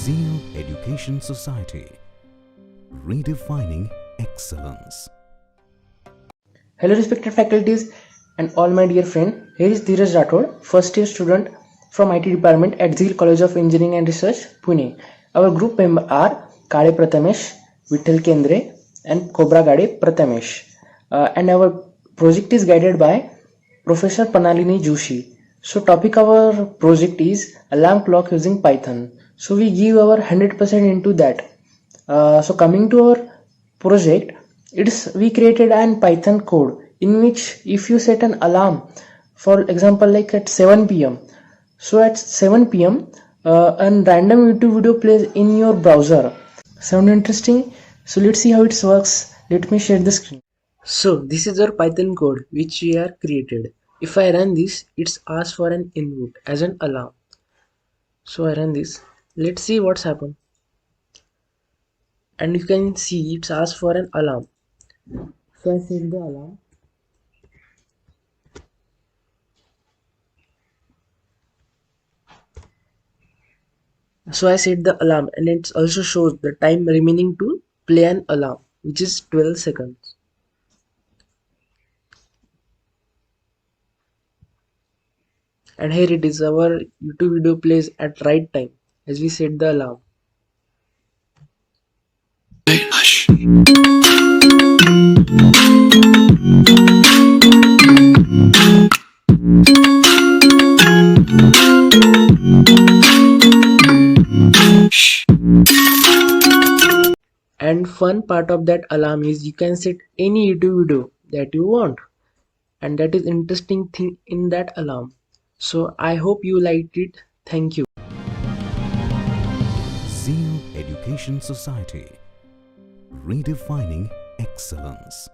Zeal Education Society, redefining excellence. Hello respected faculties and all my dear friend. Here is Dheeraj Rathod, first year student from IT department at Zeal College of Engineering and Research, Pune. Our group members are Kale Prathamesh, Vittal Kendre and Cobra Gade Prathamesh. And our project is guided by Professor Panalini Joshi. So topic of our project is alarm clock using Python. So we give our 100% into that. So coming to our project, we created an Python code in which if you set an alarm, for example like at 7 p.m. So at 7 p.m. A random YouTube video plays in your browser. Sound interesting? So let's see how it works. Let me share the screen. So this is our Python code which we are created. If I run this, it's asked for an input as an alarm. So I run this. Let's see what's happened. And you can see it's asked for an alarm. So I set the alarm. So I set the alarm and it also shows the time remaining to play an alarm, which is 12 seconds. And here it is, our YouTube video plays at right time as we set the alarm. Hush. And fun part of that alarm is you can set any YouTube video that you want, and that is interesting thing in that alarm. So I hope you liked it. Thank you. Zeal Education Society, redefining excellence.